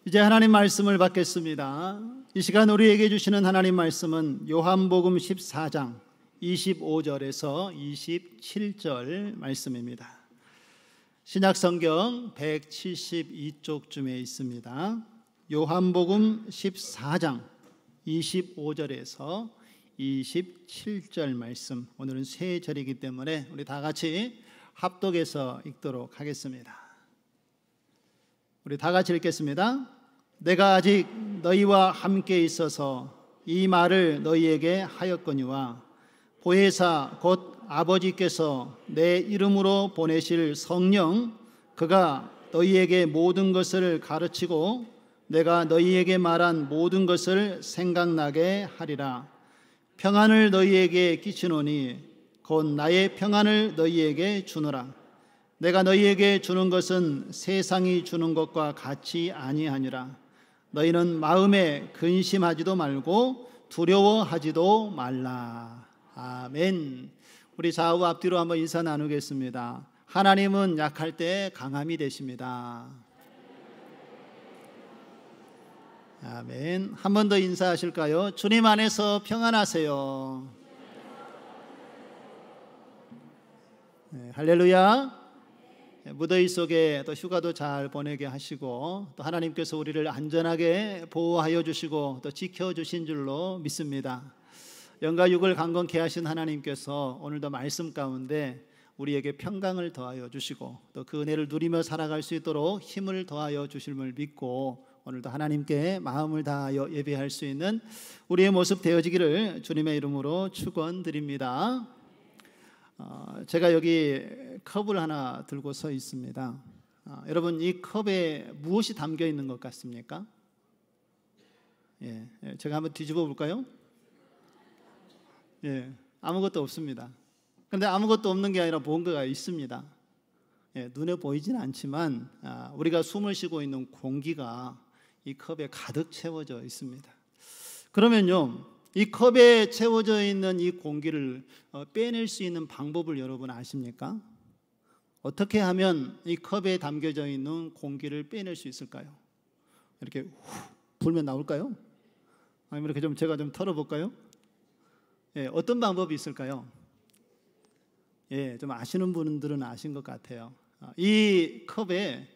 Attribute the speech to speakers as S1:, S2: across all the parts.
S1: 이제 하나님 말씀을 받겠습니다. 이 시간 우리에게 주시는 하나님 말씀은 요한복음 14장 25절에서 27절 말씀입니다. 신약성경 172쪽쯤에 있습니다. 요한복음 14장 25절에서 27절 말씀, 오늘은 세 절이기 때문에 우리 다 같이 합독해서 읽도록 하겠습니다. 우리 다 같이 읽겠습니다. 내가 아직 너희와 함께 있어서 이 말을 너희에게 하였거니와 보혜사 곧 아버지께서 내 이름으로 보내실 성령 그가 너희에게 모든 것을 가르치고 내가 너희에게 말한 모든 것을 생각나게 하리라. 평안을 너희에게 끼치노니 곧 나의 평안을 너희에게 주노라. 내가 너희에게 주는 것은 세상이 주는 것과 같이 아니하니라. 너희는 마음에 근심하지도 말고 두려워하지도 말라. 아멘. 우리 좌우 앞뒤로 한번 인사 나누겠습니다. 하나님은 약할 때 강함이 되십니다. 아멘. 한 번 더 인사하실까요? 주님 안에서 평안하세요. 네, 할렐루야. 무더위 속에 또 휴가도 잘 보내게 하시고 또 하나님께서 우리를 안전하게 보호하여 주시고 또 지켜주신 줄로 믿습니다. 영과 육을 강건케 하신 하나님께서 오늘도 말씀 가운데 우리에게 평강을 더하여 주시고 또 그 은혜를 누리며 살아갈 수 있도록 힘을 더하여 주실을 믿고 오늘도 하나님께 마음을 다하여 예배할 수 있는 우리의 모습 되어지기를 주님의 이름으로 축원드립니다. 제가 여기 컵을 하나 들고 서 있습니다. 여러분, 이 컵에 무엇이 담겨 있는 것 같습니까? 제가 한번 뒤집어 볼까요? 아무것도 없습니다. 그런데 아무것도 없는 게 아니라 뭔가가 있습니다. 눈에 보이지는 않지만 우리가 숨을 쉬고 있는 공기가 이 컵에 가득 채워져 있습니다. 그러면요, 이 컵에 채워져 있는 이 공기를 빼낼 수 있는 방법을 여러분 아십니까? 어떻게 하면 이 컵에 담겨져 있는 공기를 빼낼 수 있을까요? 이렇게 후 불면 나올까요? 아니면 이렇게 제가 좀 털어볼까요? 어떤 방법이 있을까요? 좀 아시는 분들은 아신 것 같아요. 이 컵에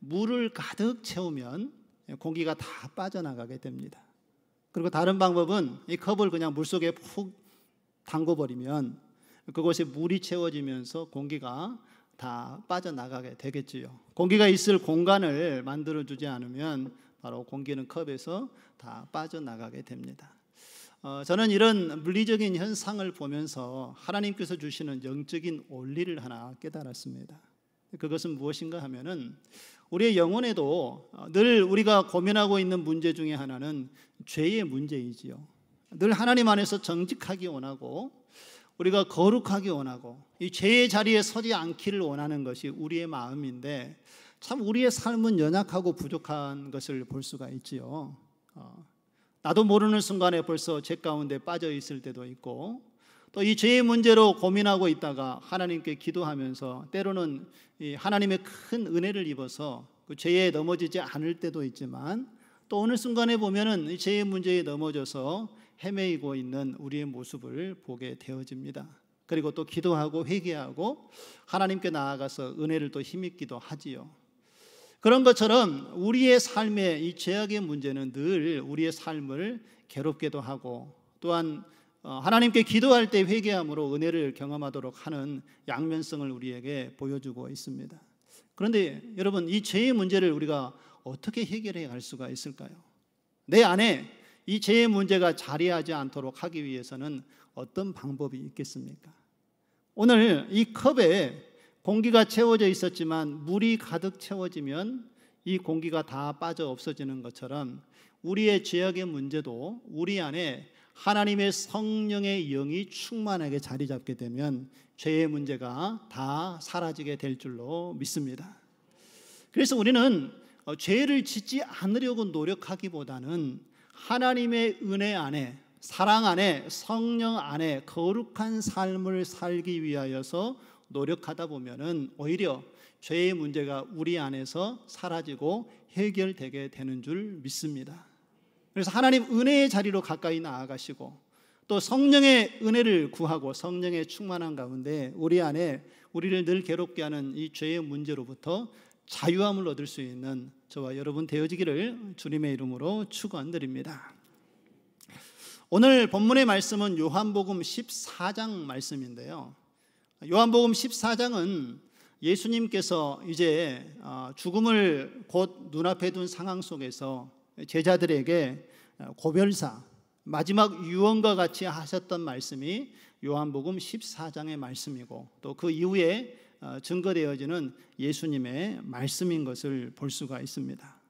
S1: 물을 가득 채우면 공기가 다 빠져나가게 됩니다. 그리고 다른 방법은 이 컵을 그냥 물속에 푹 담궈버리면 그곳에 물이 채워지면서 공기가 다 빠져나가게 되겠지요. 공기가 있을 공간을 만들어주지 않으면 바로 공기는 컵에서 다 빠져나가게 됩니다. 저는 이런 물리적인 현상을 보면서 하나님께서 주시는 영적인 원리를 하나 깨달았습니다. 그것은 무엇인가 하면은 우리의 영혼에도 늘 우리가 고민하고 있는 문제 중에 하나는 죄의 문제이지요. 늘 하나님 안에서 정직하기 원하고 우리가 거룩하기 원하고 이 죄의 자리에 서지 않기를 원하는 것이 우리의 마음인데 참 우리의 삶은 연약하고 부족한 것을 볼 수가 있지요. 나도 모르는 순간에 벌써 죄 가운데 빠져 있을 때도 있고 또 이 죄의 문제로 고민하고 있다가 하나님께 기도하면서 때로는 이 하나님의 큰 은혜를 입어서 그 죄에 넘어지지 않을 때도 있지만 또 어느 순간에 보면은 이 죄의 문제에 넘어져서 헤매이고 있는 우리의 모습을 보게 되어집니다. 그리고 또 기도하고 회개하고 하나님께 나아가서 은혜를 또 힘입기도 하지요. 그런 것처럼 우리의 삶의 이 죄악의 문제는 늘 우리의 삶을 괴롭게도 하고 또한 하나님께 기도할 때 회개함으로 은혜를 경험하도록 하는 양면성을 우리에게 보여주고 있습니다. 그런데 여러분, 이 죄의 문제를 우리가 어떻게 해결해 갈 수가 있을까요? 내 안에 이 죄의 문제가 자리하지 않도록 하기 위해서는 어떤 방법이 있겠습니까? 오늘 이 컵에 공기가 채워져 있었지만 물이 가득 채워지면 이 공기가 다 빠져 없어지는 것처럼 우리의 죄악의 문제도 우리 안에 하나님의 성령의 영이 충만하게 자리 잡게 되면 죄의 문제가 다 사라지게 될 줄로 믿습니다. 그래서 우리는 죄를 짓지 않으려고 노력하기보다는 하나님의 은혜 안에, 사랑 안에, 성령 안에 거룩한 삶을 살기 위하여서 노력하다 보면은 오히려 죄의 문제가 우리 안에서 사라지고 해결되게 되는 줄 믿습니다. 그래서 하나님 은혜의 자리로 가까이 나아가시고 또 성령의 은혜를 구하고 성령의 충만한 가운데 우리 안에 우리를 늘 괴롭게 하는 이 죄의 문제로부터 자유함을 얻을 수 있는 저와 여러분 되어지기를 주님의 이름으로 축원드립니다. 오늘 본문의 말씀은 요한복음 14장 말씀인데요. 요한복음 14장은 예수님께서 이제 죽음을 곧 눈앞에 둔 상황 속에서 제자들에게 고별사, 마지막 유언과 같이 하셨던 말씀이 요한복음 14장의 말씀이고 또 그 이후에 증거되어지는 예수님의 말씀인 것을 볼 수가 있습니다.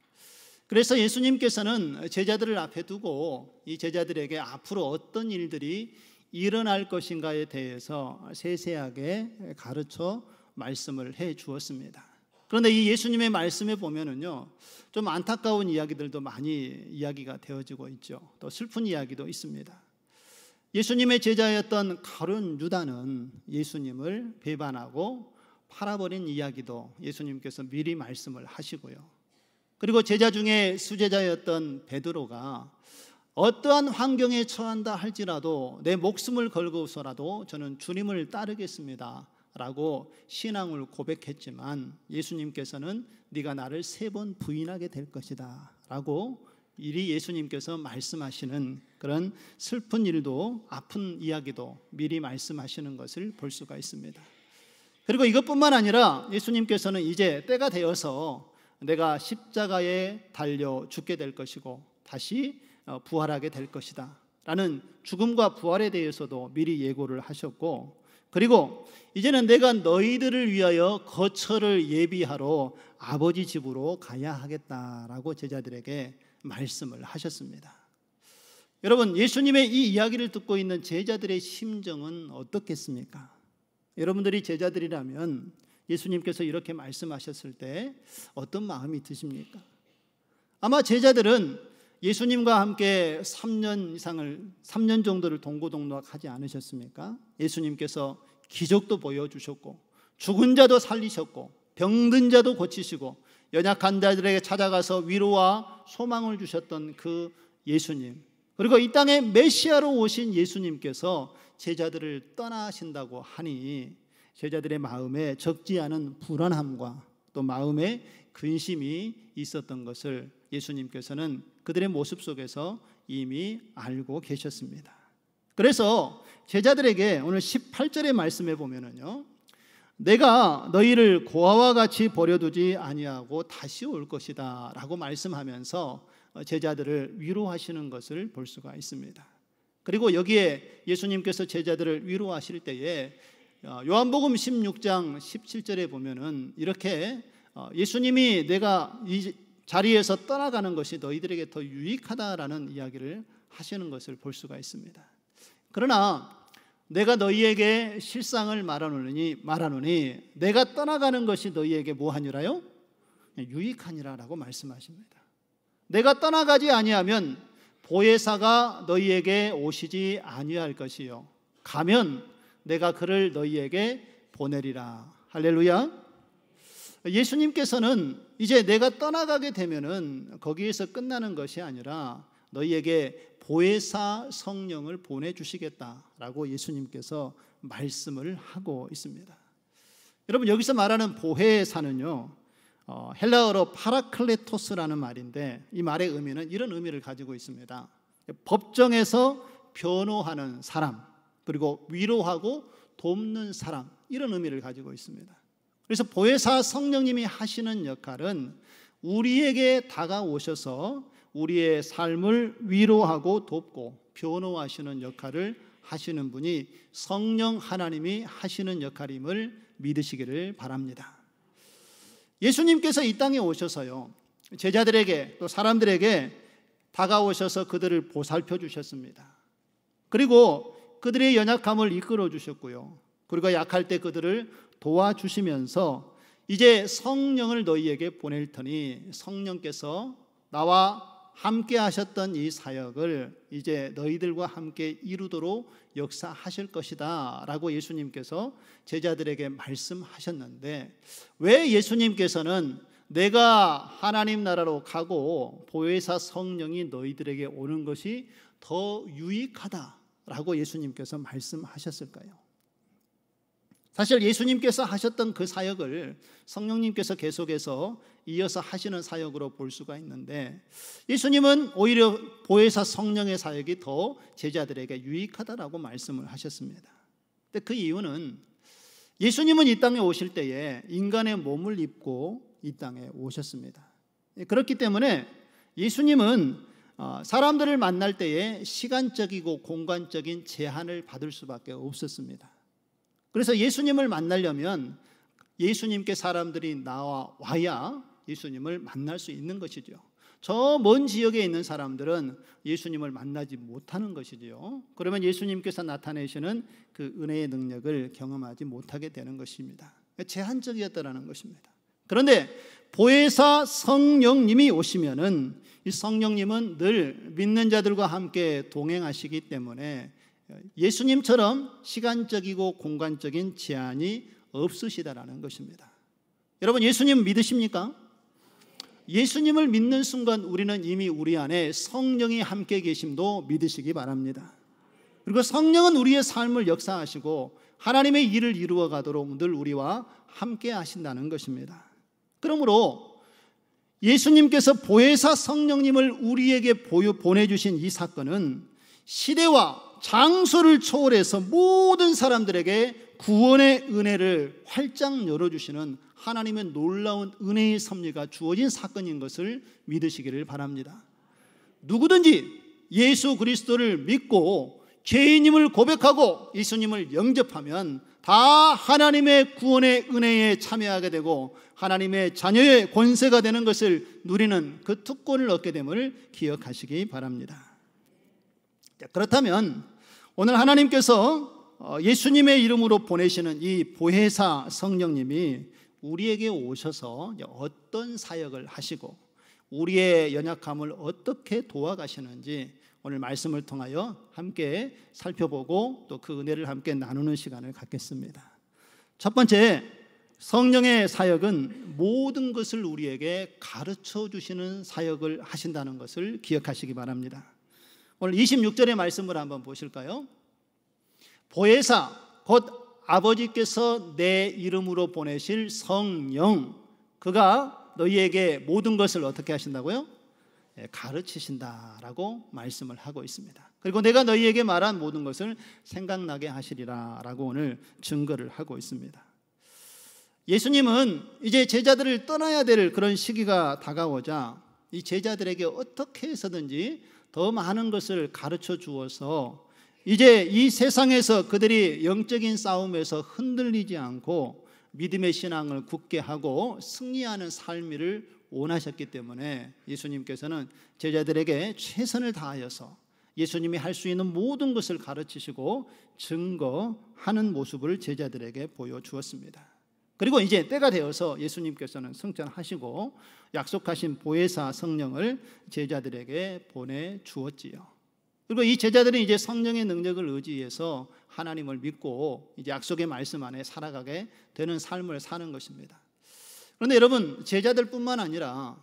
S1: 그래서 예수님께서는 제자들을 앞에 두고 이 제자들에게 앞으로 어떤 일들이 일어날 것인가에 대해서 세세하게 가르쳐 말씀을 해 주었습니다. 그런데 이 예수님의 말씀에 보면은요, 좀 안타까운 이야기들도 많이 이야기가 되어지고 있죠. 또 슬픈 이야기도 있습니다. 예수님의 제자였던 가룟 유다는 예수님을 배반하고 팔아버린 이야기도 예수님께서 미리 말씀을 하시고요. 그리고 제자 중에 수제자였던 베드로가 어떠한 환경에 처한다 할지라도 내 목숨을 걸고서라도 저는 주님을 따르겠습니다 라고 신앙을 고백했지만 예수님께서는 네가 나를 3번 부인하게 될 것이다 라고 이리 예수님께서 말씀하시는 그런 슬픈 일도 아픈 이야기도 미리 말씀하시는 것을 볼 수가 있습니다. 그리고 이것뿐만 아니라 예수님께서는 이제 때가 되어서 내가 십자가에 달려 죽게 될 것이고 다시 부활하게 될 것이다 라는 죽음과 부활에 대해서도 미리 예고를 하셨고, 그리고 이제는 내가 너희들을 위하여 거처를 예비하러 아버지 집으로 가야 하겠다라고 제자들에게 말씀을 하셨습니다. 여러분, 예수님의 이 이야기를 듣고 있는 제자들의 심정은 어떻겠습니까? 여러분들이 제자들이라면 예수님께서 이렇게 말씀하셨을 때 어떤 마음이 드십니까? 아마 제자들은 예수님과 함께 3년 정도를 동고동락하지 않으셨습니까? 예수님께서 기적도 보여주셨고 죽은 자도 살리셨고 병든 자도 고치시고 연약한 자들에게 찾아가서 위로와 소망을 주셨던 그 예수님, 그리고 이 땅에 메시아로 오신 예수님께서 제자들을 떠나신다고 하니 제자들의 마음에 적지 않은 불안함과 또 마음에 근심이 있었던 것을 예수님께서는 그들의 모습 속에서 이미 알고 계셨습니다. 그래서 제자들에게 오늘 18절의 말씀에 보면은요, 내가 너희를 고아와 같이 버려두지 아니하고 다시 올 것이다 라고 말씀하면서 제자들을 위로하시는 것을 볼 수가 있습니다. 그리고 여기에 예수님께서 제자들을 위로하실 때에 요한복음 16장 17절에 보면은 이렇게 예수님이 내가 이 자리에서 떠나가는 것이 너희들에게 더 유익하다라는 이야기를 하시는 것을 볼 수가 있습니다. 그러나 내가 너희에게 실상을 말하노니 내가 떠나가는 것이 너희에게 뭐하니라요? 유익하니라라고 말씀하십니다. 내가 떠나가지 아니하면 보혜사가 너희에게 오시지 아니할 것이요 가면 내가 그를 너희에게 보내리라. 할렐루야. 예수님께서는 이제 내가 떠나가게 되면은 거기에서 끝나는 것이 아니라 너희에게 보혜사 성령을 보내주시겠다라고 예수님께서 말씀을 하고 있습니다. 여러분, 여기서 말하는 보혜사는요, 헬라어로 파라클레토스라는 말인데 이 말의 의미는 이런 의미를 가지고 있습니다. 법정에서 변호하는 사람, 그리고 위로하고 돕는 사람, 이런 의미를 가지고 있습니다. 그래서 보혜사 성령님이 하시는 역할은 우리에게 다가오셔서 우리의 삶을 위로하고 돕고 변호하시는 역할을 하시는 분이 성령 하나님이 하시는 역할임을 믿으시기를 바랍니다. 예수님께서 이 땅에 오셔서요, 제자들에게 또 사람들에게 다가오셔서 그들을 보살펴 주셨습니다. 그리고 그들의 연약함을 이끌어 주셨고요, 그리고 약할 때 그들을 도와주시면서 이제 성령을 너희에게 보낼 터니 성령께서 나와 함께 하셨던 이 사역을 이제 너희들과 함께 이루도록 역사하실 것이다 라고 예수님께서 제자들에게 말씀하셨는데, 왜 예수님께서는 내가 하나님 나라로 가고 보혜사 성령이 너희들에게 오는 것이 더 유익하다라고 예수님께서 말씀하셨을까요? 사실 예수님께서 하셨던 그 사역을 성령님께서 계속해서 이어서 하시는 사역으로 볼 수가 있는데, 예수님은 오히려 보혜사 성령의 사역이 더 제자들에게 유익하다라고 말씀을 하셨습니다. 근데 그 이유는 예수님은 이 땅에 오실 때에 인간의 몸을 입고 이 땅에 오셨습니다. 그렇기 때문에 예수님은 사람들을 만날 때에 시간적이고 공간적인 제한을 받을 수밖에 없었습니다. 그래서 예수님을 만나려면 예수님께 사람들이 나와야 예수님을 만날 수 있는 것이죠. 저 먼 지역에 있는 사람들은 예수님을 만나지 못하는 것이지요. 그러면 예수님께서 나타내시는 그 은혜의 능력을 경험하지 못하게 되는 것입니다. 제한적이었다라는 것입니다. 그런데 보혜사 성령님이 오시면은 이 성령님은 늘 믿는 자들과 함께 동행하시기 때문에 예수님처럼 시간적이고 공간적인 제한이 없으시다라는 것입니다. 여러분, 예수님 믿으십니까? 예수님을 믿는 순간 우리는 이미 우리 안에 성령이 함께 계심도 믿으시기 바랍니다. 그리고 성령은 우리의 삶을 역사하시고 하나님의 일을 이루어 가도록 늘 우리와 함께 하신다는 것입니다. 그러므로 예수님께서 보혜사 성령님을 우리에게 보내주신 이 사건은 시대와 장소를 초월해서 모든 사람들에게 구원의 은혜를 활짝 열어주시는 하나님의 놀라운 은혜의 섭리가 주어진 사건인 것을 믿으시기를 바랍니다. 누구든지 예수 그리스도를 믿고 죄인임을 고백하고 예수님을 영접하면 다 하나님의 구원의 은혜에 참여하게 되고 하나님의 자녀의 권세가 되는 것을 누리는 그 특권을 얻게 됨을 기억하시기 바랍니다. 그렇다면 오늘 하나님께서 예수님의 이름으로 보내시는 이 보혜사 성령님이 우리에게 오셔서 어떤 사역을 하시고 우리의 연약함을 어떻게 도와가시는지 오늘 말씀을 통하여 함께 살펴보고 또 그 은혜를 함께 나누는 시간을 갖겠습니다. 첫 번째, 성령의 사역은 모든 것을 우리에게 가르쳐 주시는 사역을 하신다는 것을 기억하시기 바랍니다. 오늘 26절의 말씀을 한번 보실까요? 보혜사 곧 아버지께서 내 이름으로 보내실 성령, 그가 너희에게 모든 것을 어떻게 하신다고요? 가르치신다라고 말씀을 하고 있습니다. 그리고 내가 너희에게 말한 모든 것을 생각나게 하시리라 라고 오늘 증거를 하고 있습니다. 예수님은 이제 제자들을 떠나야 될 그런 시기가 다가오자 이 제자들에게 어떻게 해서든지 더 많은 것을 가르쳐 주어서 이제 이 세상에서 그들이 영적인 싸움에서 흔들리지 않고 믿음의 신앙을 굳게 하고 승리하는 삶을 원하셨기 때문에 예수님께서는 제자들에게 최선을 다하여서 예수님이 할 수 있는 모든 것을 가르치시고 증거하는 모습을 제자들에게 보여주었습니다. 그리고 이제 때가 되어서 예수님께서는 승천하시고 약속하신 보혜사 성령을 제자들에게 보내주었지요. 그리고 이 제자들은 이제 성령의 능력을 의지해서 하나님을 믿고 이제 약속의 말씀 안에 살아가게 되는 삶을 사는 것입니다. 그런데 여러분, 제자들뿐만 아니라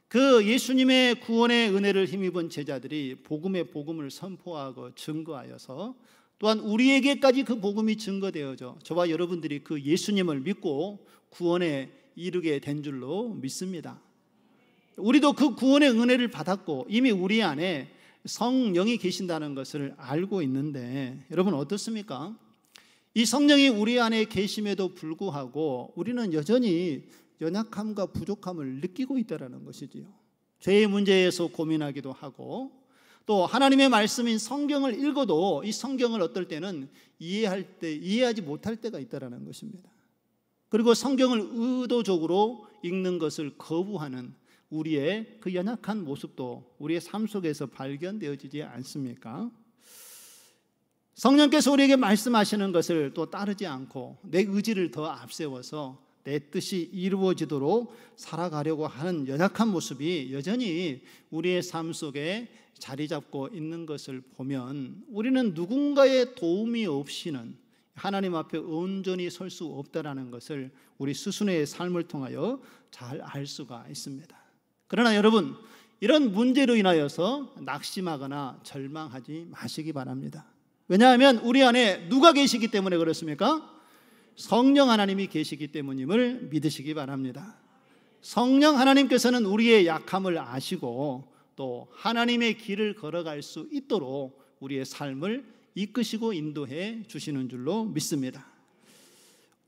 S1: 그 예수님의 구원의 은혜를 힘입은 제자들이 복음을 선포하고 증거하여서 또한 우리에게까지 그 복음이 증거되어져 저와 여러분들이 그 예수님을 믿고 구원에 이르게 된 줄로 믿습니다. 우리도 그 구원의 은혜를 받았고 이미 우리 안에 성령이 계신다는 것을 알고 있는데 여러분 어떻습니까? 이 성령이 우리 안에 계심에도 불구하고 우리는 여전히 연약함과 부족함을 느끼고 있다는 것이지요. 죄의 문제에서 고민하기도 하고 또 하나님의 말씀인 성경을 읽어도 이 성경을 어떨 때는 이해하지 못할 때가 있다는 것입니다. 그리고 성경을 의도적으로 읽는 것을 거부하는 우리의 그 연약한 모습도 우리의 삶 속에서 발견되어지지 않습니까? 성령께서 우리에게 말씀하시는 것을 또 따르지 않고 내 의지를 더 앞세워서 내 뜻이 이루어지도록 살아가려고 하는 연약한 모습이 여전히 우리의 삶 속에 자리 잡고 있는 것을 보면 우리는 누군가의 도움이 없이는 하나님 앞에 온전히 설 수 없다라는 것을 우리 스스로의 삶을 통하여 잘 알 수가 있습니다. 그러나 여러분, 이런 문제로 인하여서 낙심하거나 절망하지 마시기 바랍니다. 왜냐하면 우리 안에 누가 계시기 때문에 그렇습니까? 성령 하나님이 계시기 때문임을 믿으시기 바랍니다. 성령 하나님께서는 우리의 약함을 아시고 또 하나님의 길을 걸어갈 수 있도록 우리의 삶을 이끄시고 인도해 주시는 줄로 믿습니다.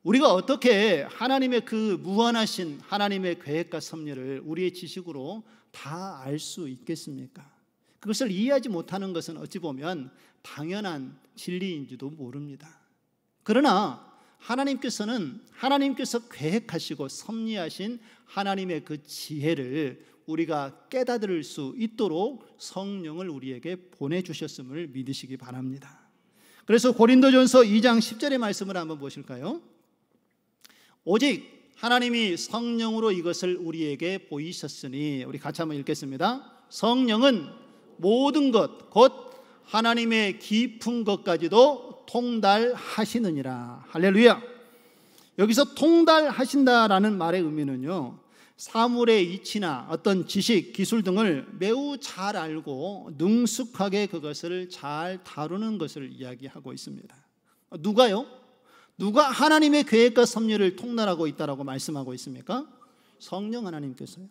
S1: 우리가 어떻게 하나님의 그 무한하신 하나님의 계획과 섭리를 우리의 지식으로 다 알 수 있겠습니까? 그것을 이해하지 못하는 것은 어찌 보면 당연한 진리인지도 모릅니다. 그러나 하나님께서 계획하시고 섭리하신 하나님의 그 지혜를 우리가 깨달을 수 있도록 성령을 우리에게 보내주셨음을 믿으시기 바랍니다. 그래서 고린도전서 2장 10절의 말씀을 한번 보실까요? 오직 하나님이 성령으로 이것을 우리에게 보이셨으니, 우리 같이 한번 읽겠습니다. 성령은 모든 것 곧 하나님의 깊은 것까지도 통달하시느니라. 할렐루야. 여기서 통달하신다라는 말의 의미는요, 사물의 이치나 어떤 지식, 기술 등을 매우 잘 알고 능숙하게 그것을 잘 다루는 것을 이야기하고 있습니다. 누가요? 누가 하나님의 계획과 섭리를 통달하고 있다라고 말씀하고 있습니까? 성령 하나님께서요.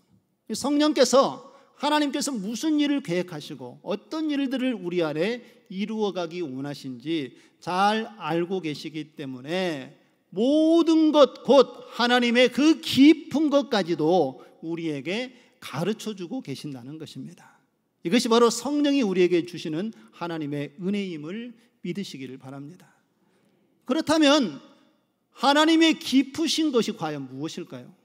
S1: 성령께서 하나님께서 무슨 일을 계획하시고 어떤 일들을 우리 안에 이루어가기 원하신지 잘 알고 계시기 때문에 모든 것 곧 하나님의 그 깊은 것까지도 우리에게 가르쳐주고 계신다는 것입니다. 이것이 바로 성령이 우리에게 주시는 하나님의 은혜임을 믿으시기를 바랍니다. 그렇다면 하나님의 깊으신 것이 과연 무엇일까요?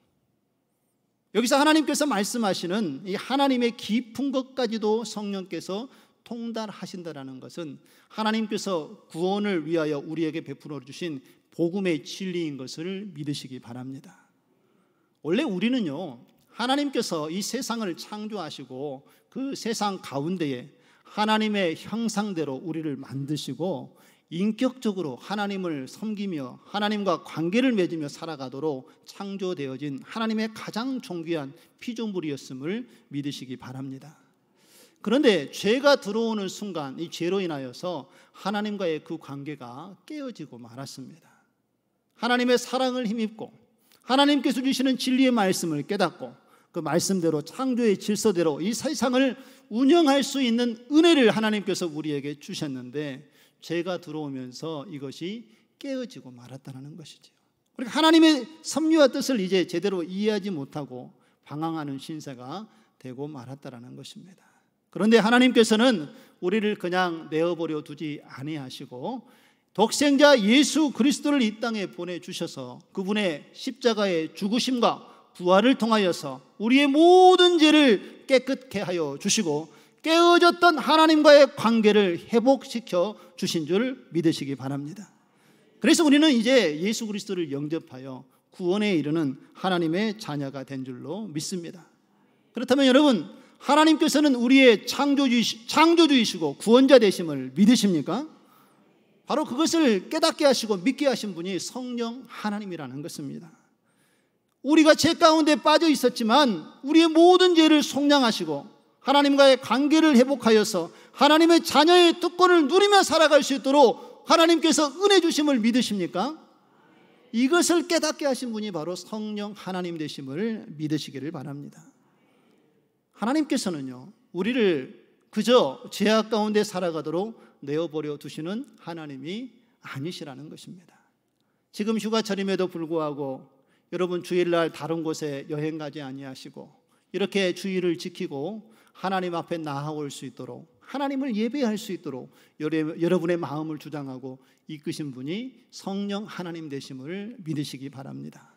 S1: 여기서 하나님께서 말씀하시는 이 하나님의 깊은 것까지도 성령께서 통달하신다는 것은 하나님께서 구원을 위하여 우리에게 베풀어 주신 복음의 진리인 것을 믿으시기 바랍니다. 원래 우리는요, 하나님께서 이 세상을 창조하시고 그 세상 가운데에 하나님의 형상대로 우리를 만드시고 인격적으로 하나님을 섬기며 하나님과 관계를 맺으며 살아가도록 창조되어진 하나님의 가장 존귀한 피조물이었음을 믿으시기 바랍니다. 그런데 죄가 들어오는 순간 이 죄로 인하여서 하나님과의 그 관계가 깨어지고 말았습니다. 하나님의 사랑을 힘입고 하나님께서 주시는 진리의 말씀을 깨닫고 그 말씀대로 창조의 질서대로 이 세상을 운영할 수 있는 은혜를 하나님께서 우리에게 주셨는데 죄가 들어오면서 이것이 깨어지고 말았다는 것이죠. 그러니까 하나님의 섭리와 뜻을 이제 제대로 이해하지 못하고 방황하는 신세가 되고 말았다는 것입니다. 그런데 하나님께서는 우리를 그냥 내어버려 두지 아니하시고 독생자 예수 그리스도를 이 땅에 보내주셔서 그분의 십자가의 죽으심과 부활을 통하여서 우리의 모든 죄를 깨끗게 하여 주시고 깨어졌던 하나님과의 관계를 회복시켜 주신 줄 믿으시기 바랍니다. 그래서 우리는 이제 예수 그리스도를 영접하여 구원에 이르는 하나님의 자녀가 된 줄로 믿습니다. 그렇다면 여러분, 하나님께서는 우리의 창조주이시고 구원자 되심을 믿으십니까? 바로 그것을 깨닫게 하시고 믿게 하신 분이 성령 하나님이라는 것입니다. 우리가 죄 가운데 빠져 있었지만 우리의 모든 죄를 속량하시고 하나님과의 관계를 회복하여서 하나님의 자녀의 특권을 누리며 살아갈 수 있도록 하나님께서 은혜 주심을 믿으십니까? 이것을 깨닫게 하신 분이 바로 성령 하나님 되심을 믿으시기를 바랍니다. 하나님께서는요, 우리를 그저 죄악 가운데 살아가도록 내어버려 두시는 하나님이 아니시라는 것입니다. 지금 휴가철임에도 불구하고 여러분 주일날 다른 곳에 여행 가지 아니하시고 이렇게 주의를 지키고 하나님 앞에 나아올 수 있도록 하나님을 예배할 수 있도록 여러분의 마음을 주장하고 이끄신 분이 성령 하나님 되심을 믿으시기 바랍니다.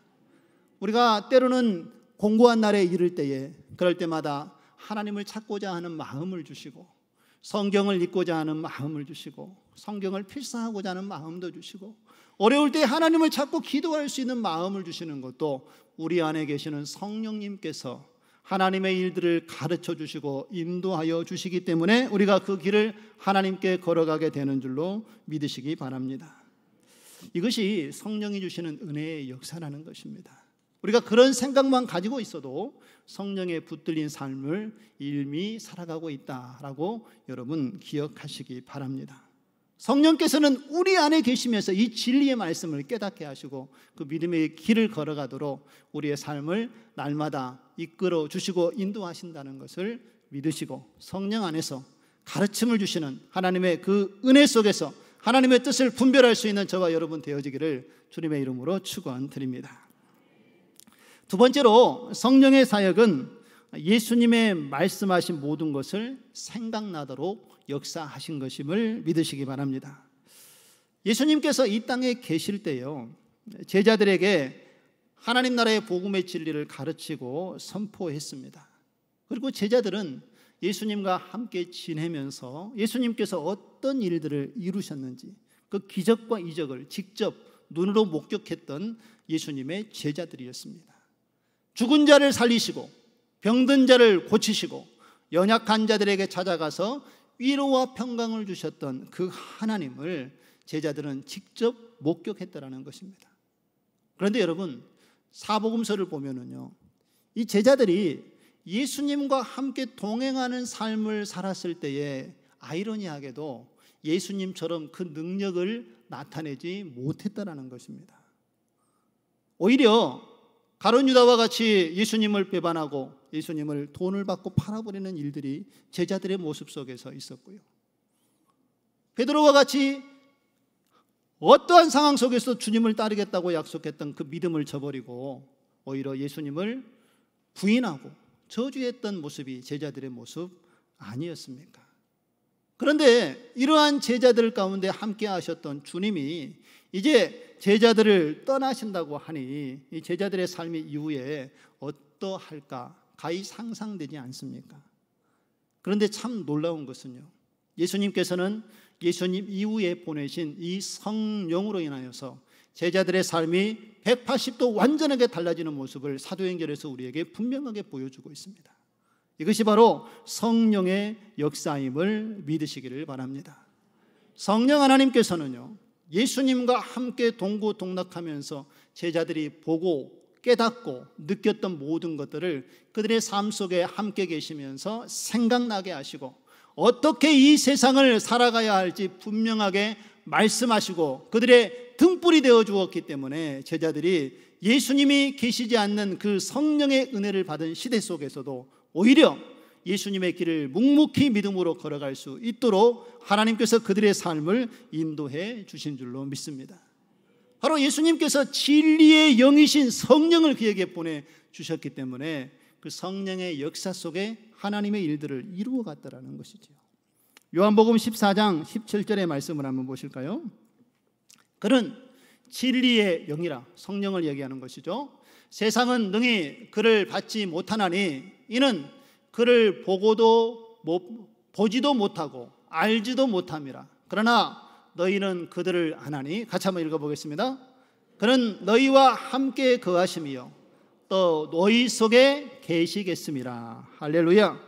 S1: 우리가 때로는 공고한 날에 이를 때에 그럴 때마다 하나님을 찾고자 하는 마음을 주시고 성경을 읽고자 하는 마음을 주시고 성경을 필사하고자 하는 마음도 주시고 어려울 때 하나님을 찾고 기도할 수 있는 마음을 주시는 것도 우리 안에 계시는 성령님께서 하나님의 일들을 가르쳐 주시고 인도하여 주시기 때문에 우리가 그 길을 하나님께 걸어가게 되는 줄로 믿으시기 바랍니다. 이것이 성령이 주시는 은혜의 역사라는 것입니다. 우리가 그런 생각만 가지고 있어도 성령에 붙들린 삶을 일미 살아가고 있다라고 여러분 기억하시기 바랍니다. 성령께서는 우리 안에 계시면서 이 진리의 말씀을 깨닫게 하시고 그 믿음의 길을 걸어가도록 우리의 삶을 날마다 이끌어 주시고 인도하신다는 것을 믿으시고 성령 안에서 가르침을 주시는 하나님의 그 은혜 속에서 하나님의 뜻을 분별할 수 있는 저와 여러분 되어지기를 주님의 이름으로 축원드립니다. 두 번째로 성령의 사역은 예수님의 말씀하신 모든 것을 생각나도록 역사하신 것임을 믿으시기 바랍니다. 예수님께서 이 땅에 계실 때요, 제자들에게 하나님 나라의 복음의 진리를 가르치고 선포했습니다. 그리고 제자들은 예수님과 함께 지내면서 예수님께서 어떤 일들을 이루셨는지 그 기적과 이적을 직접 눈으로 목격했던 예수님의 제자들이었습니다. 죽은 자를 살리시고 병든 자를 고치시고 연약한 자들에게 찾아가서 위로와 평강을 주셨던 그 하나님을 제자들은 직접 목격했다라는 것입니다. 그런데 여러분, 사복음서를 보면은요, 이 제자들이 예수님과 함께 동행하는 삶을 살았을 때에 아이러니하게도 예수님처럼 그 능력을 나타내지 못했다라는 것입니다. 오히려 가룟 유다와 같이 예수님을 배반하고 예수님을 돈을 받고 팔아버리는 일들이 제자들의 모습 속에서 있었고요. 베드로와 같이 어떠한 상황 속에서 주님을 따르겠다고 약속했던 그 믿음을 저버리고 오히려 예수님을 부인하고 저주했던 모습이 제자들의 모습 아니었습니까? 그런데 이러한 제자들 가운데 함께 하셨던 주님이 이제 제자들을 떠나신다고 하니 이 제자들의 삶의 이후에 어떠할까 가히 상상되지 않습니까? 그런데 참 놀라운 것은요, 예수님께서는 예수님 이후에 보내신 이 성령으로 인하여서 제자들의 삶이 180도 완전하게 달라지는 모습을 사도행전에서 우리에게 분명하게 보여주고 있습니다. 이것이 바로 성령의 역사임을 믿으시기를 바랍니다. 성령 하나님께서는요, 예수님과 함께 동고동락하면서 제자들이 보고 깨닫고 느꼈던 모든 것들을 그들의 삶 속에 함께 계시면서 생각나게 하시고 어떻게 이 세상을 살아가야 할지 분명하게 말씀하시고 그들의 등불이 되어 주었기 때문에 제자들이 예수님이 계시지 않는 그 성령의 은혜를 받은 시대 속에서도 오히려 예수님의 길을 묵묵히 믿음으로 걸어갈 수 있도록 하나님께서 그들의 삶을 인도해 주신 줄로 믿습니다. 바로 예수님께서 진리의 영이신 성령을 그에게 보내주셨기 때문에 그 성령의 역사 속에 하나님의 일들을 이루어 갔다라는 것이죠. 요한복음 14장 17절의 말씀을 한번 보실까요? 그는 진리의 영이라, 성령을 얘기하는 것이죠. 세상은 능히 그를 받지 못하나니 이는 그를 보지도 못하고 알지도 못함이라. 그러나 너희는 그들을 아나니, 같이 한번 읽어보겠습니다. 그는 너희와 함께 거하심이요 또 너희 속에 계시겠음이라. 할렐루야.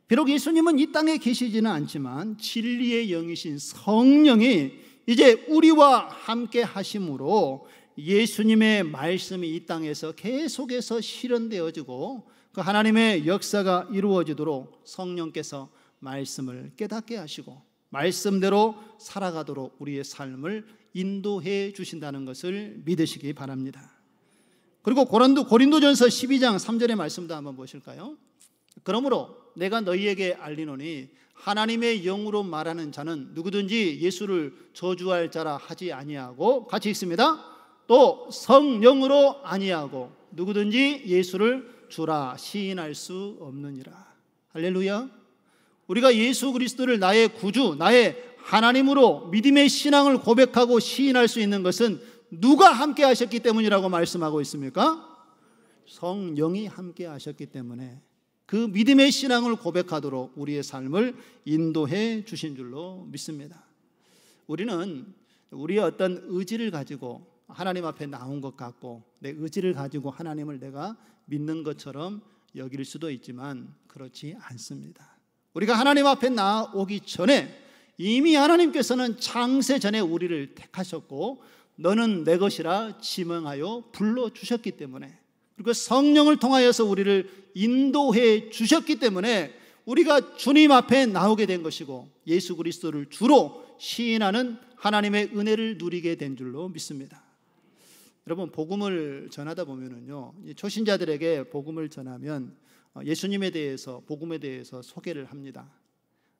S1: 비록 예수님은 이 땅에 계시지는 않지만 진리의 영이신 성령이 이제 우리와 함께 하심으로 예수님의 말씀이 이 땅에서 계속해서 실현되어지고 그 하나님의 역사가 이루어지도록 성령께서 말씀을 깨닫게 하시고 말씀대로 살아가도록 우리의 삶을 인도해 주신다는 것을 믿으시기 바랍니다. 그리고 고린도전서 12장 3절의 말씀도 한번 보실까요? 그러므로 내가 너희에게 알리노니 하나님의 영으로 말하는 자는 누구든지 예수를 저주할 자라 하지 아니하고, 같이 읽습니다. 또 성령으로 아니하고 누구든지 예수를 주라 시인할 수 없느니라. 할렐루야. 우리가 예수 그리스도를 나의 구주, 나의 하나님으로 믿음의 신앙을 고백하고 시인할 수 있는 것은 누가 함께 하셨기 때문이라고 말씀하고 있습니까? 성령이 함께 하셨기 때문에 그 믿음의 신앙을 고백하도록 우리의 삶을 인도해 주신 줄로 믿습니다. 우리는 우리의 어떤 의지를 가지고 하나님 앞에 나온 것 같고 내 의지를 가지고 하나님을 내가 믿는 것처럼 여길 수도 있지만 그렇지 않습니다. 우리가 하나님 앞에 나오기 전에 이미 하나님께서는 창세 전에 우리를 택하셨고 너는 내 것이라 지명하여 불러주셨기 때문에, 그리고 성령을 통하여서 우리를 인도해 주셨기 때문에 우리가 주님 앞에 나오게 된 것이고 예수 그리스도를 주로 시인하는 하나님의 은혜를 누리게 된 줄로 믿습니다. 여러분, 복음을 전하다 보면은요, 초신자들에게 복음을 전하면 예수님에 대해서, 복음에 대해서 소개를 합니다.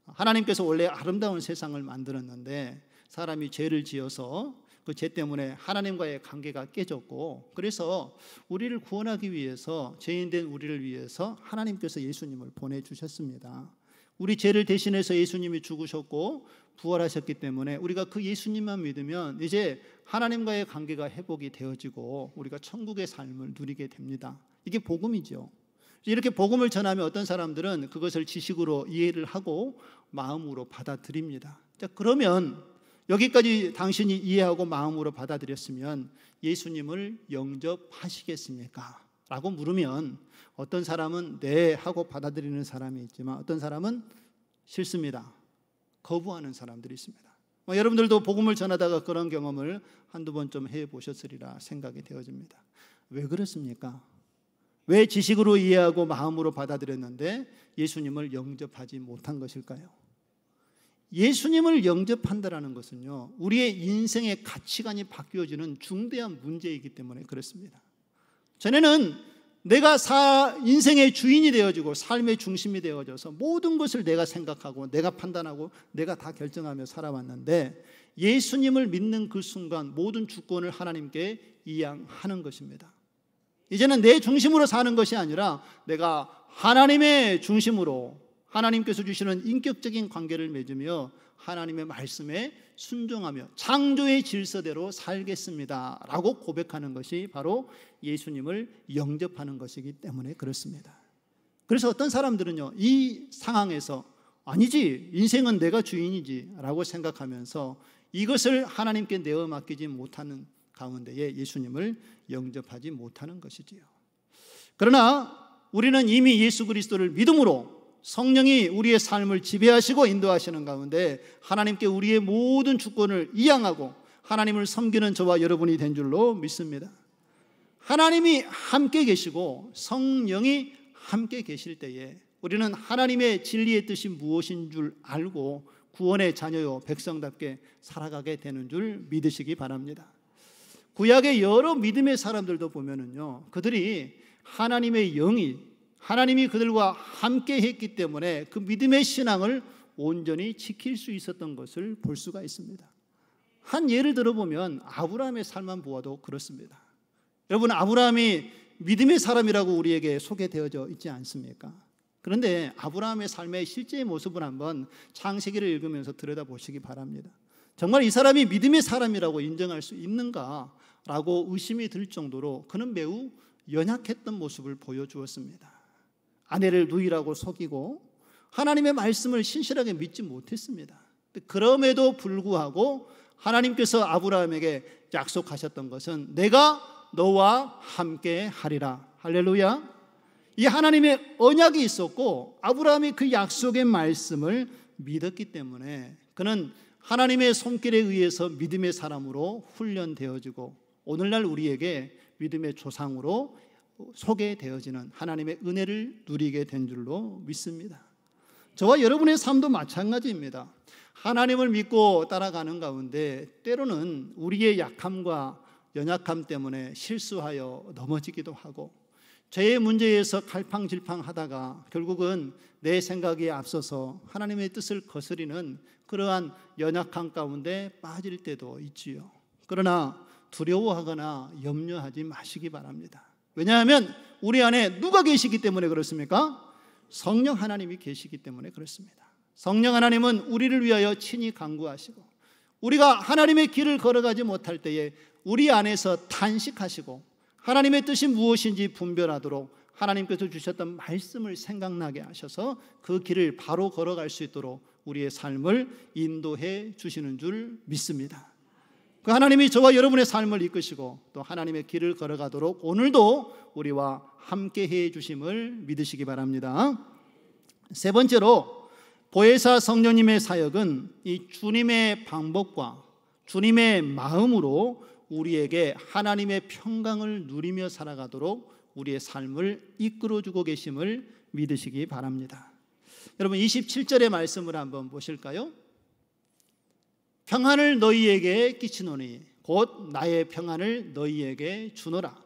S1: 하나님께서 원래 아름다운 세상을 만들었는데 사람이 죄를 지어서 그 죄 때문에 하나님과의 관계가 깨졌고, 그래서 우리를 구원하기 위해서, 죄인된 우리를 위해서 하나님께서 예수님을 보내주셨습니다. 우리 죄를 대신해서 예수님이 죽으셨고 부활하셨기 때문에 우리가 그 예수님만 믿으면 이제 하나님과의 관계가 회복이 되어지고 우리가 천국의 삶을 누리게 됩니다. 이게 복음이죠. 이렇게 복음을 전하면 어떤 사람들은 그것을 지식으로 이해를 하고 마음으로 받아들입니다. 자, 그러면 여기까지 당신이 이해하고 마음으로 받아들였으면 예수님을 영접하시겠습니까? 라고 물으면 어떤 사람은 네 하고 받아들이는 사람이 있지만 어떤 사람은 싫습니다, 거부하는 사람들이 있습니다. 여러분들도 복음을 전하다가 그런 경험을 한두 번 좀 해보셨으리라 생각이 되어집니다. 왜 그렇습니까? 왜 지식으로 이해하고 마음으로 받아들였는데 예수님을 영접하지 못한 것일까요? 예수님을 영접한다는 것은요, 우리의 인생의 가치관이 바뀌어지는 중대한 문제이기 때문에 그렇습니다. 전에는 내가 인생의 주인이 되어지고 삶의 중심이 되어져서 모든 것을 내가 생각하고 내가 판단하고 내가 다 결정하며 살아왔는데 예수님을 믿는 그 순간 모든 주권을 하나님께 이양하는 것입니다. 이제는 내 중심으로 사는 것이 아니라 내가 하나님의 중심으로 하나님께서 주시는 인격적인 관계를 맺으며 하나님의 말씀에 순종하며 창조의 질서대로 살겠습니다 라고 고백하는 것이 바로 예수님을 영접하는 것이기 때문에 그렇습니다. 그래서 어떤 사람들은요, 이 상황에서 아니지, 인생은 내가 주인이지 라고 생각하면서 이것을 하나님께 내어 맡기지 못하는 가운데에 예수님을 영접하지 못하는 것이지요. 그러나 우리는 이미 예수 그리스도를 믿음으로 성령이 우리의 삶을 지배하시고 인도하시는 가운데 하나님께 우리의 모든 주권을 이양하고 하나님을 섬기는 저와 여러분이 된 줄로 믿습니다. 하나님이 함께 계시고 성령이 함께 계실 때에 우리는 하나님의 진리의 뜻이 무엇인 줄 알고 구원의 자녀요 백성답게 살아가게 되는 줄 믿으시기 바랍니다. 구약의 여러 믿음의 사람들도 보면은요, 그들이 하나님의 영이 하나님이 그들과 함께 했기 때문에 그 믿음의 신앙을 온전히 지킬 수 있었던 것을 볼 수가 있습니다. 한 예를 들어보면 아브라함의 삶만 보아도 그렇습니다. 여러분, 아브라함이 믿음의 사람이라고 우리에게 소개되어져 있지 않습니까? 그런데 아브라함의 삶의 실제의 모습을 한번 창세기를 읽으면서 들여다보시기 바랍니다. 정말 이 사람이 믿음의 사람이라고 인정할 수 있는가라고 의심이 들 정도로 그는 매우 연약했던 모습을 보여주었습니다. 아내를 누이라고 속이고 하나님의 말씀을 신실하게 믿지 못했습니다. 그럼에도 불구하고 하나님께서 아브라함에게 약속하셨던 것은 내가 너와 함께 하리라. 할렐루야. 이 하나님의 언약이 있었고 아브라함이 그 약속의 말씀을 믿었기 때문에 그는 하나님의 손길에 의해서 믿음의 사람으로 훈련되어지고 오늘날 우리에게 믿음의 조상으로 소개되어지는 하나님의 은혜를 누리게 된 줄로 믿습니다. 저와 여러분의 삶도 마찬가지입니다. 하나님을 믿고 따라가는 가운데 때로는 우리의 약함과 연약함 때문에 실수하여 넘어지기도 하고 죄의 문제에서 갈팡질팡하다가 결국은 내 생각에 앞서서 하나님의 뜻을 거스리는 그러한 연약함 가운데 빠질 때도 있지요. 그러나 두려워하거나 염려하지 마시기 바랍니다. 왜냐하면 우리 안에 누가 계시기 때문에 그렇습니까? 성령 하나님이 계시기 때문에 그렇습니다. 성령 하나님은 우리를 위하여 친히 간구하시고 우리가 하나님의 길을 걸어가지 못할 때에 우리 안에서 탄식하시고 하나님의 뜻이 무엇인지 분별하도록 하나님께서 주셨던 말씀을 생각나게 하셔서 그 길을 바로 걸어갈 수 있도록 우리의 삶을 인도해 주시는 줄 믿습니다. 그 하나님이 저와 여러분의 삶을 이끄시고 또 하나님의 길을 걸어가도록 오늘도 우리와 함께 해 주심을 믿으시기 바랍니다. 세 번째로 보혜사 성령님의 사역은 이 주님의 방법과 주님의 마음으로 우리에게 하나님의 평강을 누리며 살아가도록 우리의 삶을 이끌어주고 계심을 믿으시기 바랍니다. 여러분 27절의 말씀을 한번 보실까요? 평안을 너희에게 끼치노니 곧 나의 평안을 너희에게 주노라.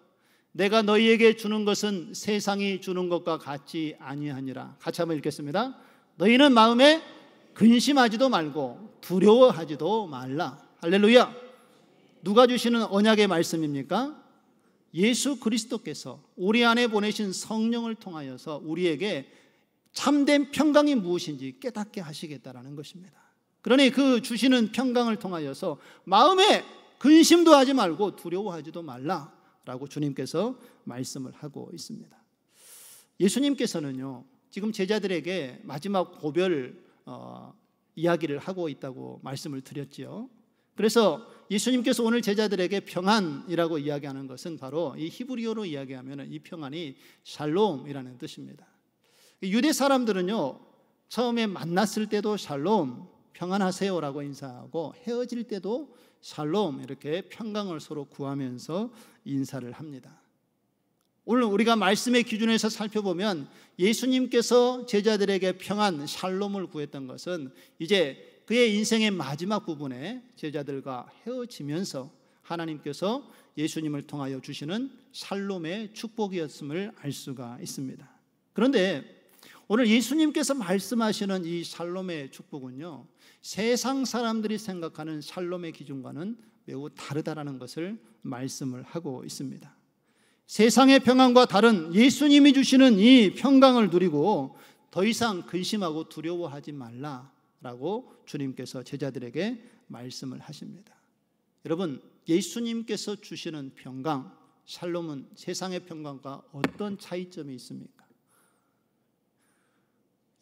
S1: 내가 너희에게 주는 것은 세상이 주는 것과 같지 아니하니라. 같이 한번 읽겠습니다. 너희는 마음에 근심하지도 말고 두려워하지도 말라. 할렐루야. 누가 주시는 언약의 말씀입니까? 예수 그리스도께서 우리 안에 보내신 성령을 통하여서 우리에게 참된 평강이 무엇인지 깨닫게 하시겠다라는 것입니다. 그러니 그 주시는 평강을 통하여서 마음에 근심도 하지 말고 두려워하지도 말라라고 주님께서 말씀을 하고 있습니다. 예수님께서는요, 지금 제자들에게 마지막 고별 이야기를 하고 있다고 말씀을 드렸지요. 그래서 예수님께서 오늘 제자들에게 평안이라고 이야기하는 것은 바로 이 히브리어로 이야기하면 이 평안이 샬롬이라는 뜻입니다. 유대 사람들은요, 처음에 만났을 때도 샬롬, 평안하세요라고 인사하고 헤어질 때도 샬롬, 이렇게 평강을 서로 구하면서 인사를 합니다. 오늘 우리가 말씀의 기준에서 살펴보면 예수님께서 제자들에게 평안, 샬롬을 구했던 것은 이제 그의 인생의 마지막 부분에 제자들과 헤어지면서 하나님께서 예수님을 통하여 주시는 샬롬의 축복이었음을 알 수가 있습니다. 그런데 오늘 예수님께서 말씀하시는 이 샬롬의 축복은요, 세상 사람들이 생각하는 샬롬의 기준과는 매우 다르다라는 것을 말씀을 하고 있습니다. 세상의 평안과 다른 예수님이 주시는 이 평강을 누리고 더 이상 근심하고 두려워하지 말라라고 주님께서 제자들에게 말씀을 하십니다. 여러분, 예수님께서 주시는 평강, 샬롬은 세상의 평강과 어떤 차이점이 있습니까?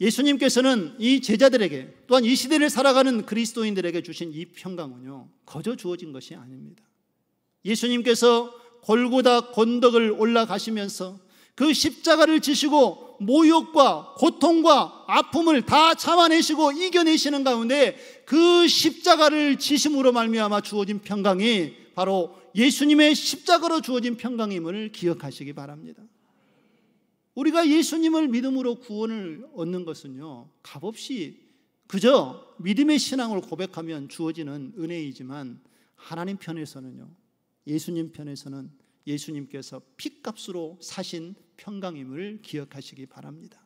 S1: 예수님께서는 이 제자들에게 또한 이 시대를 살아가는 그리스도인들에게 주신 이 평강은요, 거저 주어진 것이 아닙니다. 예수님께서 골고다 건덕을 올라가시면서 그 십자가를 지시고 모욕과 고통과 아픔을 다 참아내시고 이겨내시는 가운데 그 십자가를 지심으로 말미암아 주어진 평강이 바로 예수님의 십자가로 주어진 평강임을 기억하시기 바랍니다. 우리가 예수님을 믿음으로 구원을 얻는 것은요, 값없이 그저 믿음의 신앙을 고백하면 주어지는 은혜이지만 하나님 편에서는요, 예수님 편에서는 예수님께서 핏값으로 사신 평강임을 기억하시기 바랍니다.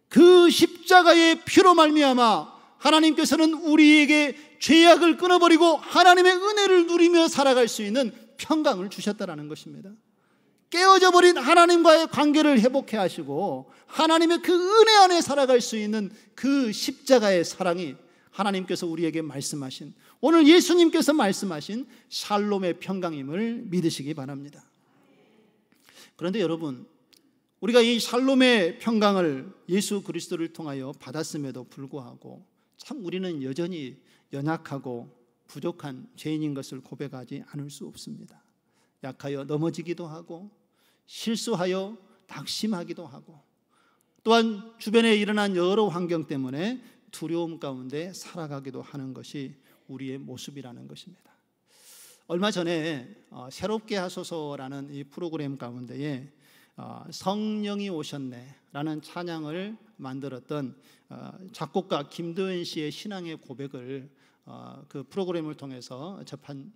S1: 그 십자가의 피로 말미암아 하나님께서는 우리에게 죄악을 끊어버리고 하나님의 은혜를 누리며 살아갈 수 있는 평강을 주셨다라는 것입니다. 깨어져 버린 하나님과의 관계를 회복해 하시고 하나님의 그 은혜 안에 살아갈 수 있는 그 십자가의 사랑이 하나님께서 우리에게 말씀하신, 오늘 예수님께서 말씀하신 샬롬의 평강임을 믿으시기 바랍니다. 그런데 여러분, 우리가 이 샬롬의 평강을 예수 그리스도를 통하여 받았음에도 불구하고 참 우리는 여전히 연약하고 부족한 죄인인 것을 고백하지 않을 수 없습니다. 약하여 넘어지기도 하고 실수하여 낙심하기도 하고 또한 주변에 일어난 여러 환경 때문에 두려움 가운데 살아가기도 하는 것이 우리의 모습이라는 것입니다. 얼마 전에 새롭게 하소서라는 이 프로그램 가운데에 성령이 오셨네라는 찬양을 만들었던 작곡가 김도현 씨의 신앙의 고백을 그 프로그램을 통해서 접한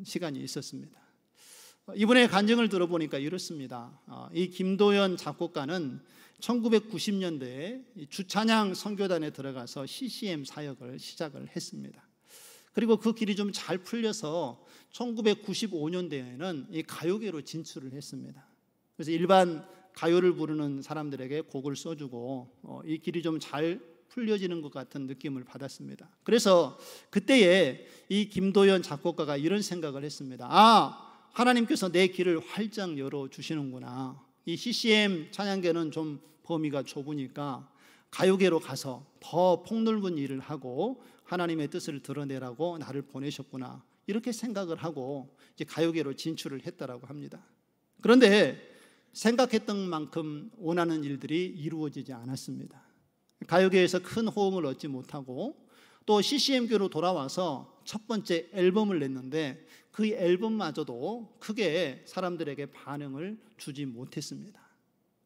S1: 시간이 있었습니다. 이분의 간증을 들어보니까 이렇습니다. 이 김도현 작곡가는 1990년대에 주찬양 선교단에 들어가서 CCM 사역을 시작을 했습니다. 그리고 그 길이 좀 잘 풀려서 1995년대에는 이 가요계로 진출을 했습니다. 그래서 일반 가요를 부르는 사람들에게 곡을 써주고 이 길이 좀 잘 풀려지는 것 같은 느낌을 받았습니다. 그래서 그때에 이 김도현 작곡가가 이런 생각을 했습니다. 하나님께서 내 길을 활짝 열어주시는구나. 이 CCM 찬양계는 좀 범위가 좁으니까 가요계로 가서 더 폭넓은 일을 하고 하나님의 뜻을 드러내라고 나를 보내셨구나, 이렇게 생각을 하고 이제 가요계로 진출을 했다라고 합니다. 그런데 생각했던 만큼 원하는 일들이 이루어지지 않았습니다. 가요계에서 큰 호응을 얻지 못하고 또 CCM교로 돌아와서 첫 번째 앨범을 냈는데 그 앨범마저도 크게 사람들에게 반응을 주지 못했습니다.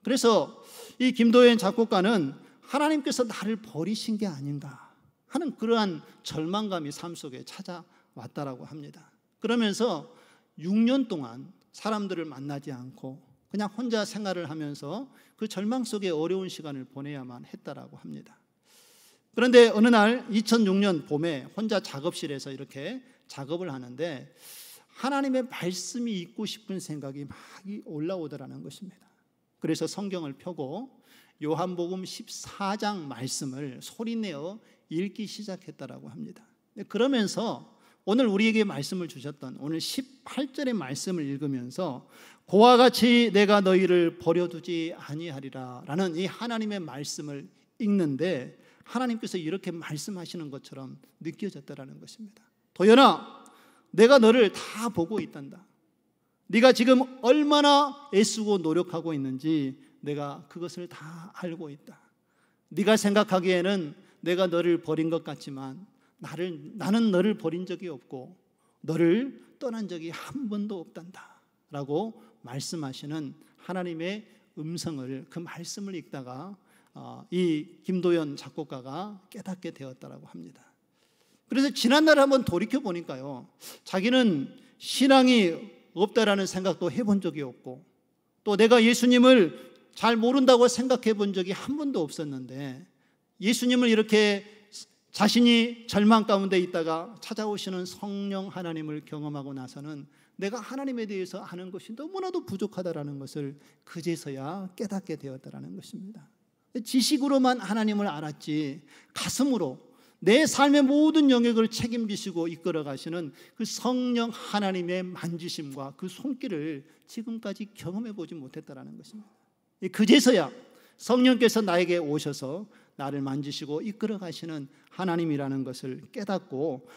S1: 그래서 이 김도연 작곡가는 하나님께서 나를 버리신 게 아닌가 하는 그러한 절망감이 삶 속에 찾아왔다라고 합니다. 그러면서 6년 동안 사람들을 만나지 않고 그냥 혼자 생활을 하면서 그 절망 속에 어려운 시간을 보내야만 했다라고 합니다. 그런데 어느 날 2006년 봄에 혼자 작업실에서 이렇게 작업을 하는데 하나님의 말씀이 읽고 싶은 생각이 막 올라오더라는 것입니다. 그래서 성경을 펴고 요한복음 14장 말씀을 소리내어 읽기 시작했다라고 합니다. 그러면서 오늘 우리에게 말씀을 주셨던 오늘 18절의 말씀을 읽으면서 그와 같이 내가 너희를 버려두지 아니하리라 라는 이 하나님의 말씀을 읽는데 하나님께서 이렇게 말씀하시는 것처럼 느껴졌다라는 것입니다. 도연아, 내가 너를 다 보고 있단다. 네가 지금 얼마나 애쓰고 노력하고 있는지 내가 그것을 다 알고 있다. 네가 생각하기에는 내가 너를 버린 것 같지만 나는 너를 버린 적이 없고 너를 떠난 적이 한 번도 없단다 라고 말씀하시는 하나님의 음성을, 그 말씀을 읽다가 이 김도연 작곡가가 깨닫게 되었다라고 합니다. 그래서 지난날에 한번 돌이켜 보니까요, 자기는 신앙이 없다라는 생각도 해본 적이 없고 또 내가 예수님을 잘 모른다고 생각해 본 적이 한 번도 없었는데 예수님을 이렇게 자신이 절망 가운데 있다가 찾아오시는 성령 하나님을 경험하고 나서는 내가 하나님에 대해서 아는 것이 너무나도 부족하다라는 것을 그제서야 깨닫게 되었다라는 것입니다. 지식으로만 하나님을 알았지 가슴으로 내 삶의 모든 영역을 책임지시고 이끌어 가시는 그 성령 하나님의 만지심과 그 손길을 지금까지 경험해 보지 못했다라는 것입니다. 그제서야 성령께서 나에게 오셔서 나를 만지시고 이끌어 가시는 하나님이라는 것을 깨닫고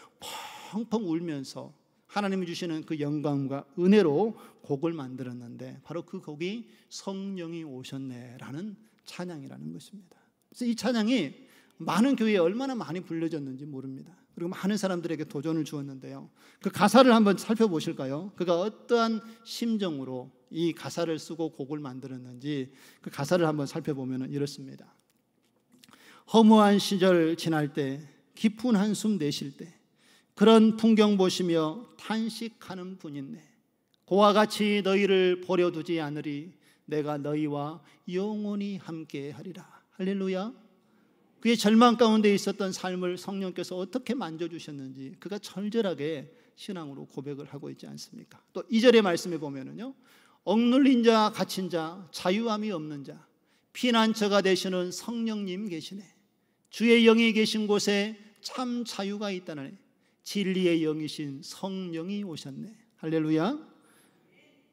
S1: 펑펑 울면서 하나님이 주시는 그 영광과 은혜로 곡을 만들었는데 바로 그 곡이 성령이 오셨네라는 찬양이라는 것입니다. 그래서 이 찬양이 많은 교회에 얼마나 많이 불려졌는지 모릅니다. 그리고 많은 사람들에게 도전을 주었는데요, 그 가사를 한번 살펴보실까요? 그가 어떠한 심정으로 이 가사를 쓰고 곡을 만들었는지 그 가사를 한번 살펴보면 이렇습니다. 허무한 시절 지날 때, 깊은 한숨 내쉴 때 그런 풍경 보시며 탄식하는 분인네, 그와 같이 너희를 버려두지 않으리, 내가 너희와 영원히 함께하리라. 할렐루야. 그의 절망 가운데 있었던 삶을 성령께서 어떻게 만져주셨는지 그가 절절하게 신앙으로 고백을 하고 있지 않습니까? 또 2절의 말씀에 보면은요, 억눌린 자, 갇힌 자, 자유함이 없는 자, 피난처가 되시는 성령님 계시네. 주의 영이 계신 곳에 참 자유가 있다네. 진리의 영이신 성령이 오셨네. 할렐루야.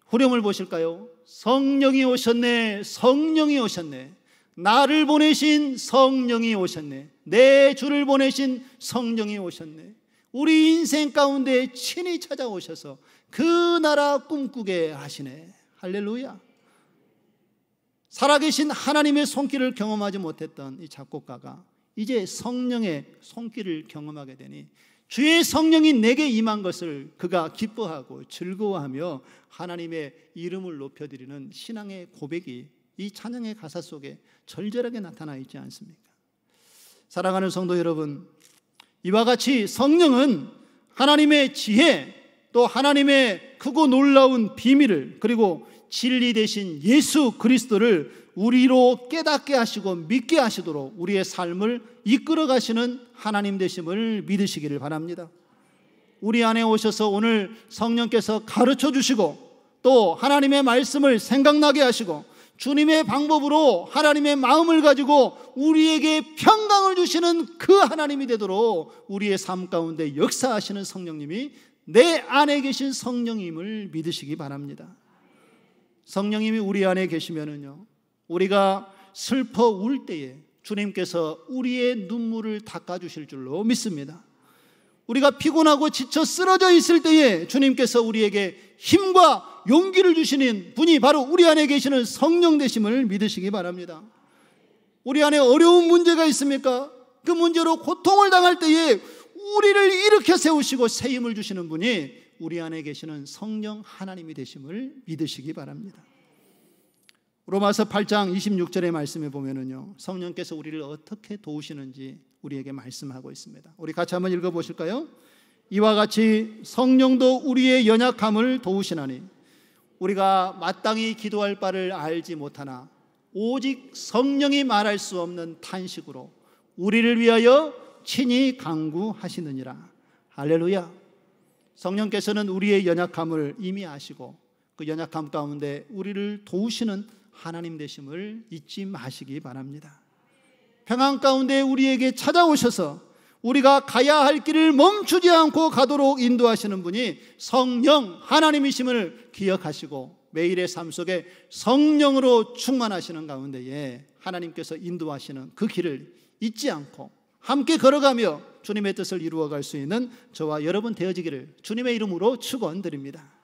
S1: 후렴을 보실까요? 성령이 오셨네. 성령이 오셨네. 나를 보내신 성령이 오셨네. 내 주를 보내신 성령이 오셨네. 우리 인생 가운데 친히 찾아오셔서 그 나라 꿈꾸게 하시네. 할렐루야. 살아계신 하나님의 손길을 경험하지 못했던 이 작곡가가 이제 성령의 손길을 경험하게 되니 주의 성령이 내게 임한 것을 그가 기뻐하고 즐거워하며 하나님의 이름을 높여드리는 신앙의 고백이 이 찬양의 가사 속에 절절하게 나타나 있지 않습니까? 사랑하는 성도 여러분, 이와 같이 성령은 하나님의 지혜, 또 하나님의 크고 놀라운 비밀을, 그리고 진리 되신 예수 그리스도를 우리로 깨닫게 하시고 믿게 하시도록 우리의 삶을 이끌어 가시는 하나님 되심을 믿으시기를 바랍니다. 우리 안에 오셔서 오늘 성령께서 가르쳐 주시고 또 하나님의 말씀을 생각나게 하시고 주님의 방법으로 하나님의 마음을 가지고 우리에게 평강을 주시는 그 하나님이 되도록 우리의 삶 가운데 역사하시는 성령님이 내 안에 계신 성령임을 믿으시기 바랍니다. 성령님이 우리 안에 계시면은요, 우리가 슬퍼 울 때에 주님께서 우리의 눈물을 닦아주실 줄로 믿습니다. 우리가 피곤하고 지쳐 쓰러져 있을 때에 주님께서 우리에게 힘과 용기를 주시는 분이 바로 우리 안에 계시는 성령 되심을 믿으시기 바랍니다. 우리 안에 어려운 문제가 있습니까? 그 문제로 고통을 당할 때에 우리를 일으켜 세우시고 새 힘을 주시는 분이 우리 안에 계시는 성령 하나님이 되심을 믿으시기 바랍니다. 로마서 8장 26절의 말씀에 보면은요, 성령께서 우리를 어떻게 도우시는지 우리에게 말씀하고 있습니다. 우리 같이 한번 읽어보실까요? 이와 같이 성령도 우리의 연약함을 도우시나니 우리가 마땅히 기도할 바를 알지 못하나 오직 성령이 말할 수 없는 탄식으로 우리를 위하여 친히 간구하시느니라. 할렐루야. 성령께서는 우리의 연약함을 이미 아시고 그 연약함 가운데 우리를 도우시는 하나님 되심을 잊지 마시기 바랍니다. 평안 가운데 우리에게 찾아오셔서 우리가 가야 할 길을 멈추지 않고 가도록 인도하시는 분이 성령 하나님이심을 기억하시고 매일의 삶 속에 성령으로 충만하시는 가운데에 하나님께서 인도하시는 그 길을 잊지 않고 함께 걸어가며 주님의 뜻을 이루어갈 수 있는 저와 여러분 되어지기를 주님의 이름으로 축원드립니다.